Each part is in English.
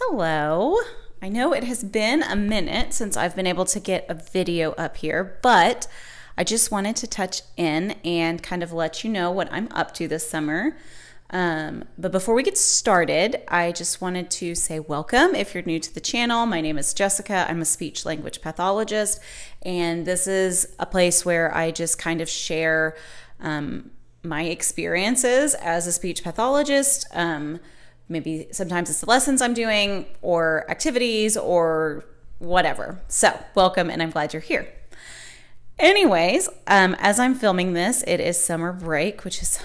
Hello. I know it has been a minute since I've been able to get a video up here, but I just wanted to touch in and kind of let you know what I'm up to this summer. But before we get started, I just wanted to say welcome if you're new to the channel. My name is Jessica. I'm a speech language pathologist, and this is a place where I just kind of share my experiences as a speech pathologist. Maybe sometimes it's the lessons I'm doing or activities or whatever. So welcome, and I'm glad you're here. Anyways, as I'm filming this, it is summer break, which is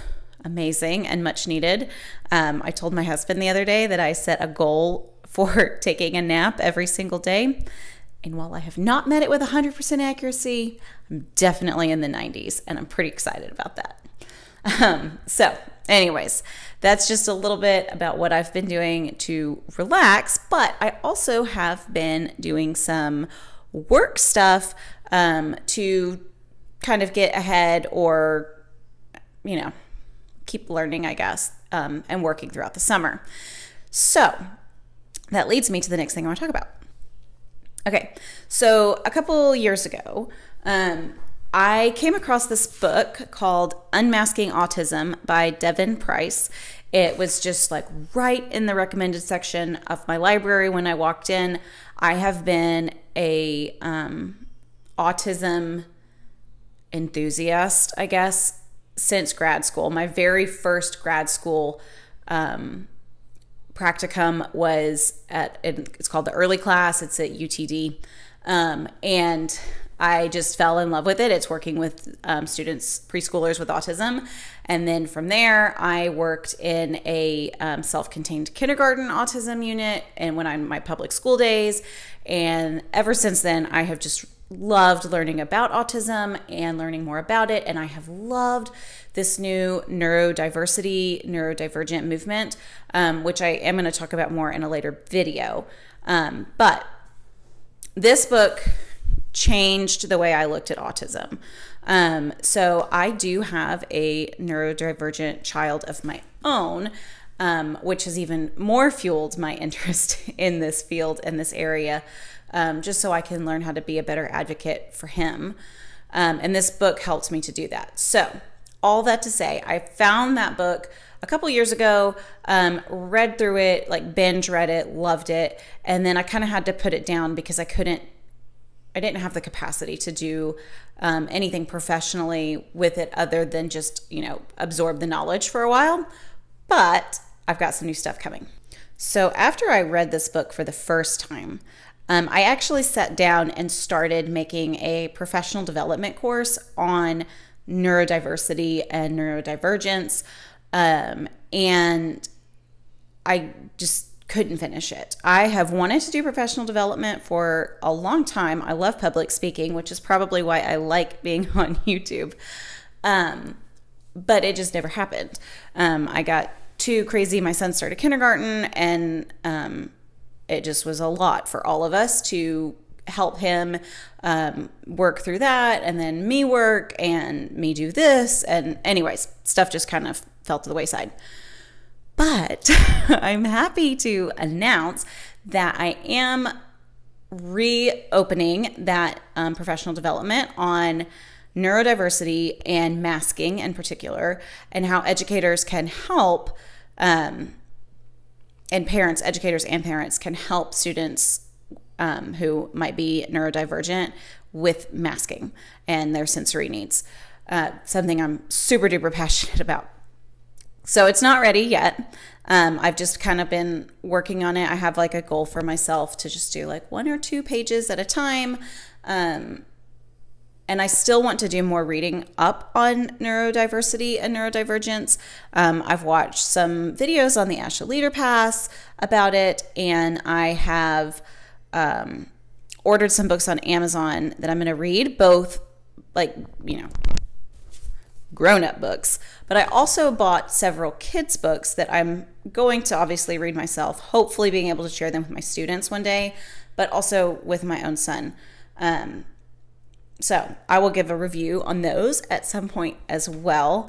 amazing and much needed. I told my husband the other day that I set a goal for taking a nap every single day. And while I have not met it with 100% accuracy, I'm definitely in the 90s, and I'm pretty excited about that. So anyways, that's just a little bit about what I've been doing to relax, but I also have been doing some work stuff to kind of get ahead or, keep learning, I guess, and working throughout the summer. So that leads me to the next thing I want to talk about. Okay, so a couple years ago, I came across this book called Unmasking Autism by Devin Price. It was just like right in the recommended section of my library when I walked in. I have been a autism enthusiast, I guess, since grad school. My very first grad school practicum was it's called the Early Class. It's at UTD. And I just fell in love with it. It's working with students, preschoolers with autism. And then from there, I worked in a self-contained kindergarten autism unit and when I'm in my public school days. And ever since then, I have just loved learning about autism and learning more about it. And I have loved this new neurodivergent movement, which I am going to talk about more in a later video. But this book changed the way I looked at autism. So I do have a neurodivergent child of my own, which has even more fueled my interest in this field and this area, just so I can learn how to be a better advocate for him. And this book helped me to do that. So all that to say, I found that book a couple years ago, read through it, like binge read it, loved it. And then I kind of had to put it down because I didn't have the capacity to do anything professionally with it other than just, absorb the knowledge for a while. But I've got some new stuff coming. So after I read this book for the first time, I actually sat down and started making a professional development course on neurodiversity and neurodivergence. And I just couldn't finish it. I have wanted to do professional development for a long time. I love public speaking, which is probably why I like being on YouTube. But it just never happened. I got too crazy. My son started kindergarten, and it just was a lot for all of us to help him work through that, and then me work and me do this. And anyways, stuff just kind of fell to the wayside. But I'm happy to announce that I am reopening that professional development on neurodiversity and masking in particular, and how educators can help, and educators and parents can help students who might be neurodivergent with masking and their sensory needs. Something I'm super duper passionate about. So it's not ready yet. I've just kind of been working on it. I have like a goal for myself to just do like 1 or 2 pages at a time. And I still want to do more reading up on neurodiversity and neurodivergence. I've watched some videos on the ASHA Leader Pass about it, and I have ordered some books on Amazon that I'm going to read, both grown-up books, but I also bought several kids books that I'm going to obviously read myself, hopefully being able to share them with my students one day, but also with my own son. So I will give a review on those at some point as well.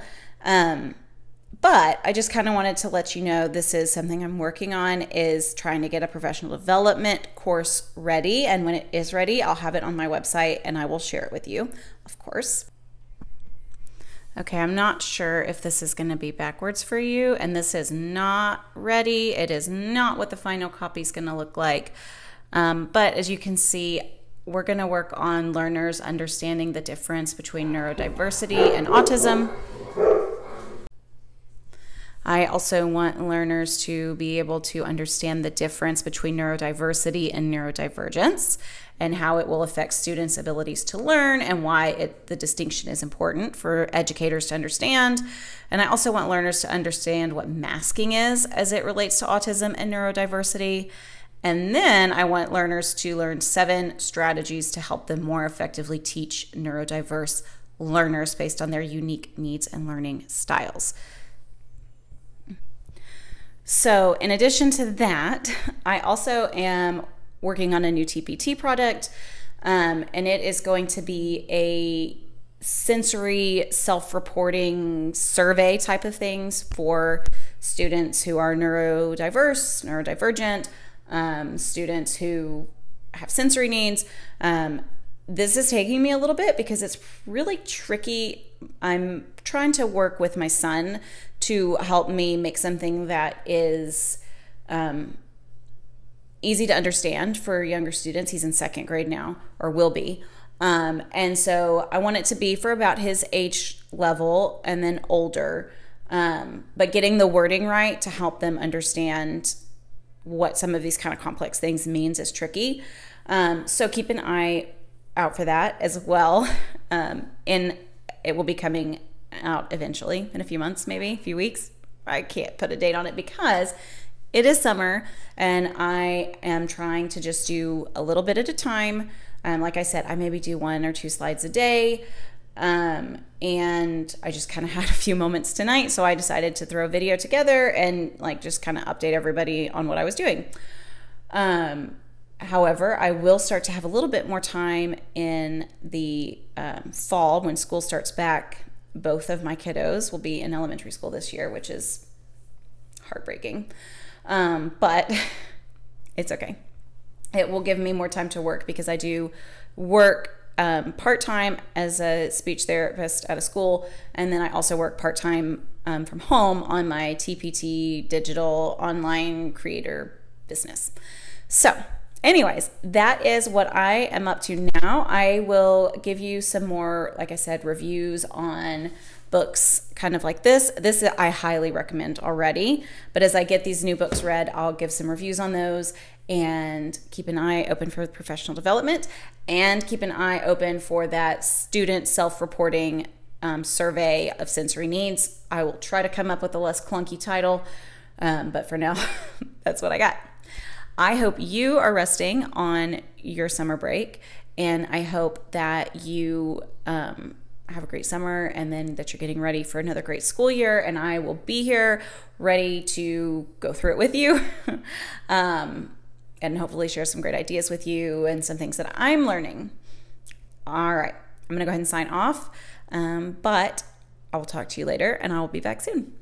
But I just kind of wanted to let you know this is something I'm working on, is trying to get a professional development course ready. And when it is ready, I'll have it on my website and I will share it with you, of course. Okay, I'm not sure if this is going to be backwards for you, and this is not ready. It is not what the final copy is going to look like. But as you can see, we're going to work on learners understanding the difference between neurodiversity and autism. I also want learners to be able to understand the difference between neurodiversity and neurodivergence, and how it will affect students' abilities to learn, and why the distinction is important for educators to understand. And I also want learners to understand what masking is as it relates to autism and neurodiversity. And then I want learners to learn 7 strategies to help them more effectively teach neurodiverse learners based on their unique needs and learning styles. So in addition to that, I also am working on a new TPT product, and it is going to be a sensory self-reporting survey type of things for students who are neurodiverse, neurodivergent, students who have sensory needs. This is taking me a little bit because it's really tricky. I'm trying to work with my son to help me make something that is easy to understand for younger students. He's in 2nd grade now, or will be. And so I want it to be for about his age level and then older, but getting the wording right to help them understand what some of these kind of complex things means is tricky. So keep an eye out for that as well. And it will be coming out eventually in a few months, maybe a few weeks. I can't put a date on it because it is summer and I am trying to just do a little bit at a time. Like I said, I maybe do 1 or 2 slides a day. And I just kind of had a few moments tonight, so I decided to throw a video together and like just kind of update everybody on what I was doing. However, I will start to have a little bit more time in the fall when school starts back. Both of my kiddos will be in elementary school this year, which is heartbreaking. But it's okay. It will give me more time to work because I do work part-time as a speech therapist at a school, and then I also work part-time from home on my TPT digital online creator business. So anyways, that is what I am up to now. I will give you some more, like I said, reviews on books kind of like this. This I highly recommend already, but as I get these new books read, I'll give some reviews on those. And keep an eye open for professional development, and keep an eye open for that student self-reporting survey of sensory needs. I will try to come up with a less clunky title, but for now, that's what I got. I hope you are resting on your summer break, and I hope that you have a great summer, and then that you're getting ready for another great school year, and I will be here ready to go through it with you. And hopefully share some great ideas with you and some things that I'm learning. All right, I'm gonna go ahead and sign off, but I will talk to you later and I will be back soon.